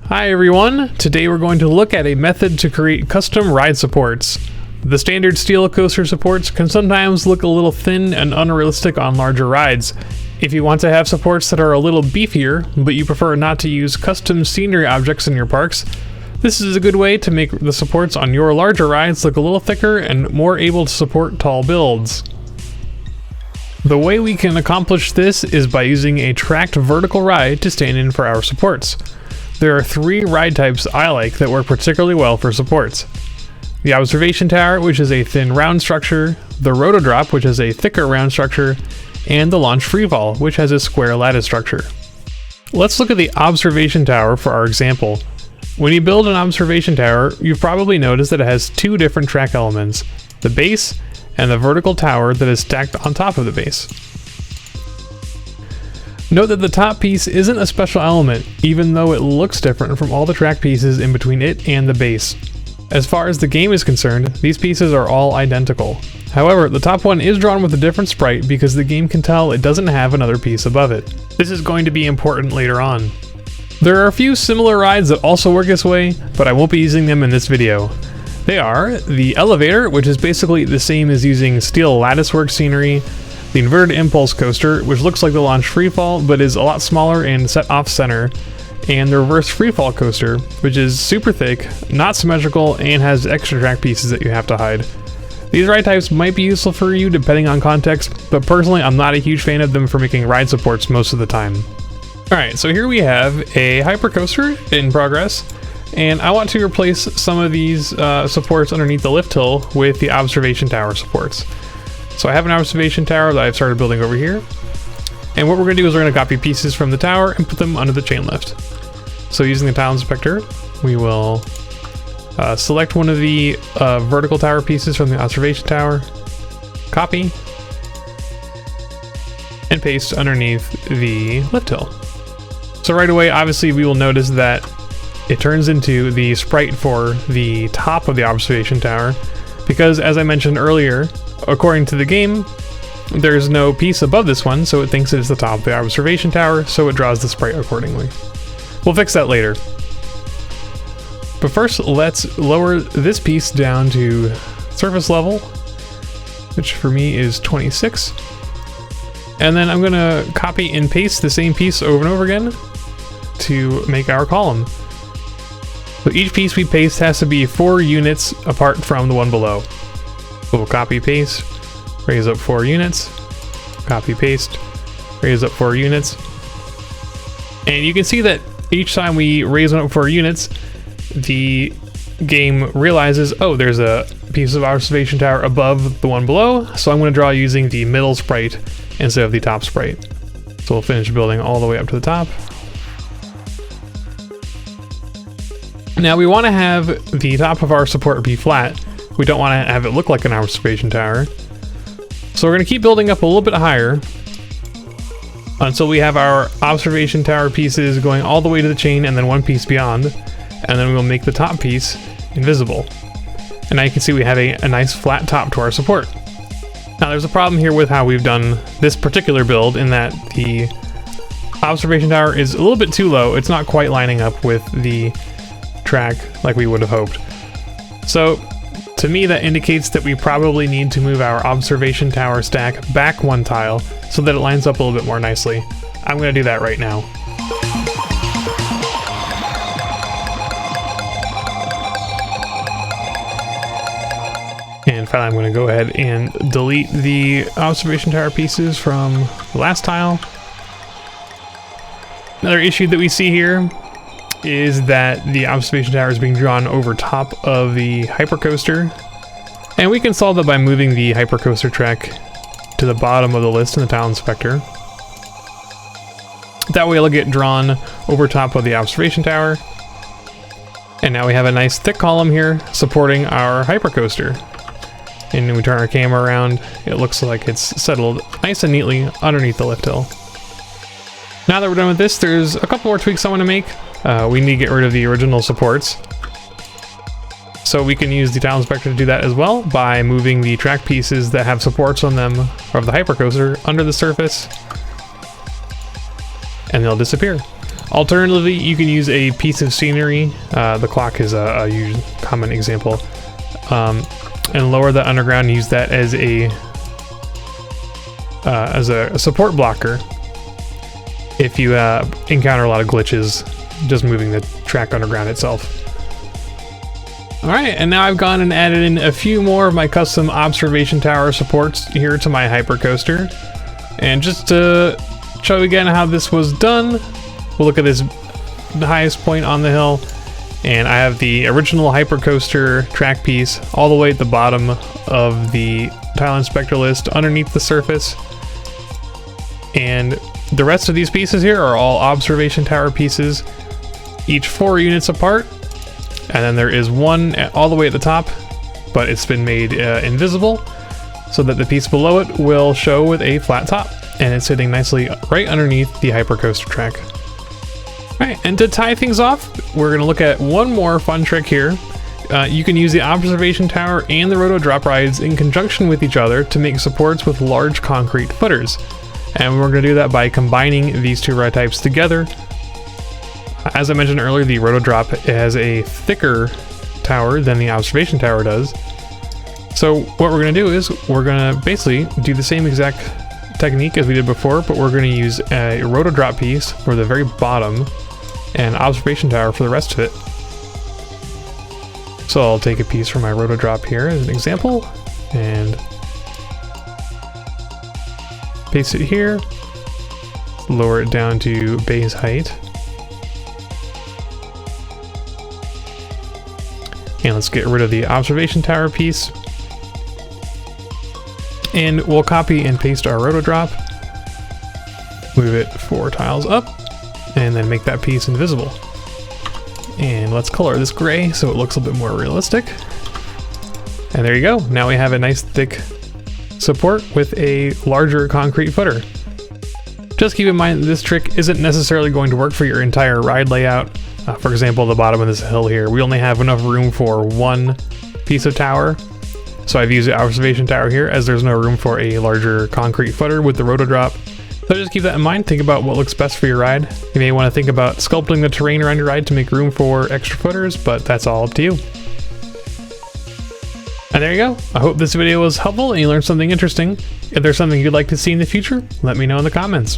Hi everyone! Today we're going to look at a method to create custom ride supports. The standard steel coaster supports can sometimes look a little thin and unrealistic on larger rides. If you want to have supports that are a little beefier, but you prefer not to use custom scenery objects in your parks, this is a good way to make the supports on your larger rides look a little thicker and more able to support tall builds. The way we can accomplish this is by using a tracked vertical ride to stand in for our supports. There are three ride types I like that work particularly well for supports. The observation tower, which is a thin round structure, the rotodrop, which is a thicker round structure, and the launch freefall, which has a square lattice structure. Let's look at the observation tower for our example. When you build an observation tower, you've probably noticed that it has two different track elements, the base and the vertical tower that is stacked on top of the base. Note that the top piece isn't a special element, even though it looks different from all the track pieces in between it and the base. As far as the game is concerned, these pieces are all identical. However, the top one is drawn with a different sprite because the game can tell it doesn't have another piece above it. This is going to be important later on. There are a few similar rides that also work this way, but I won't be using them in this video. They are the elevator, which is basically the same as using steel latticework scenery, the inverted impulse coaster, which looks like the launch freefall but is a lot smaller and set off center, and the reverse freefall coaster, which is super thick, not symmetrical, and has extra track pieces that you have to hide. These ride types might be useful for you depending on context, but personally I'm not a huge fan of them for making ride supports most of the time. Alright, so here we have a hypercoaster in progress, and I want to replace some of these supports underneath the lift hill with the observation tower supports. So I have an observation tower that I've started building over here, and what we're going to do is we're going to copy pieces from the tower and put them under the chain lift. So using the tile inspector, we will select one of the vertical tower pieces from the observation tower, copy, and paste underneath the lift hill. So right away, obviously, we will notice that it turns into the sprite for the top of the observation tower, because as I mentioned earlier, according to the game, there's no piece above this one, so it thinks it is the top of the observation tower, so it draws the sprite accordingly. We'll fix that later. But first, let's lower this piece down to surface level, which for me is 26. And then I'm gonna copy and paste the same piece over and over again to make our column. So each piece we paste has to be 4 units apart from the one below. We'll copy, paste, raise up 4 units, copy, paste, raise up 4 units. And you can see that each time we raise one up 4 units, the game realizes, oh, there's a piece of observation tower above the one below, so I'm going to draw using the middle sprite instead of the top sprite. So we'll finish building all the way up to the top. Now we want to have the top of our support be flat. We don't want to have it look like an observation tower. So we're going to keep building up a little bit higher until we have our observation tower pieces going all the way to the chain and then one piece beyond, and then we'll make the top piece invisible. And now you can see we have a nice flat top to our support. Now there's a problem here with how we've done this particular build in that the observation tower is a little bit too low. It's not quite lining up with the track like we would have hoped. So to me, that indicates that we probably need to move our observation tower stack back 1 tile so that it lines up a little bit more nicely. I'm going to do that right now. And finally, I'm going to go ahead and delete the observation tower pieces from the last tile. Another issue that we see here is that the observation tower is being drawn over top of the hypercoaster, and we can solve that by moving the hypercoaster track to the bottom of the list in the tile inspector. That way it'll get drawn over top of the observation tower, and now we have a nice thick column here supporting our hypercoaster. And when we turn our camera around, it looks like it's settled nice and neatly underneath the lift hill. Now that we're done with this, there's a couple more tweaks I want to make. We need to get rid of the original supports. So we can use the tile inspector to do that as well by moving the track pieces that have supports on them of the hypercoaster under the surface, and they'll disappear. Alternatively, you can use a piece of scenery, the clock is a common example, and lower that underground and use that as a support blocker if you encounter a lot of glitches just moving the track underground itself. Alright, and now I've gone and added in a few more of my custom observation tower supports here to my hypercoaster. And just to show you again how this was done, we'll look at this highest point on the hill, and I have the original hypercoaster track piece all the way at the bottom of the tile inspector list underneath the surface. And the rest of these pieces here are all observation tower pieces, each 4 units apart. And then there is one all the way at the top, but it's been made invisible so that the piece below it will show with a flat top, and it's sitting nicely right underneath the hypercoaster track. Alright, and to tie things off, we're going to look at one more fun trick here. You can use the observation tower and the roto drop rides in conjunction with each other to make supports with large concrete footers. And we're going to do that by combining these two ride types together. As I mentioned earlier, the roto drop has a thicker tower than the observation tower does. So what we're going to do is we're going to basically do the same exact technique as we did before, but we're going to use a roto drop piece for the very bottom and observation tower for the rest of it. So I'll take a piece from my roto drop here as an example and paste it here, lower it down to base height. And let's get rid of the observation tower piece. And we'll copy and paste our roto drop, move it 4 tiles up, and then make that piece invisible. And let's color this gray so it looks a bit more realistic. And there you go. Now we have a nice thick support with a larger concrete footer. Just keep in mind that this trick isn't necessarily going to work for your entire ride layout. For example, the bottom of this hill here, we only have enough room for one piece of tower. So I've used the observation tower here as there's no room for a larger concrete footer with the roto drop. So just keep that in mind. Think about what looks best for your ride. You may want to think about sculpting the terrain around your ride to make room for extra footers, but that's all up to you. And there you go. I hope this video was helpful and you learned something interesting. If there's something you'd like to see in the future, let me know in the comments.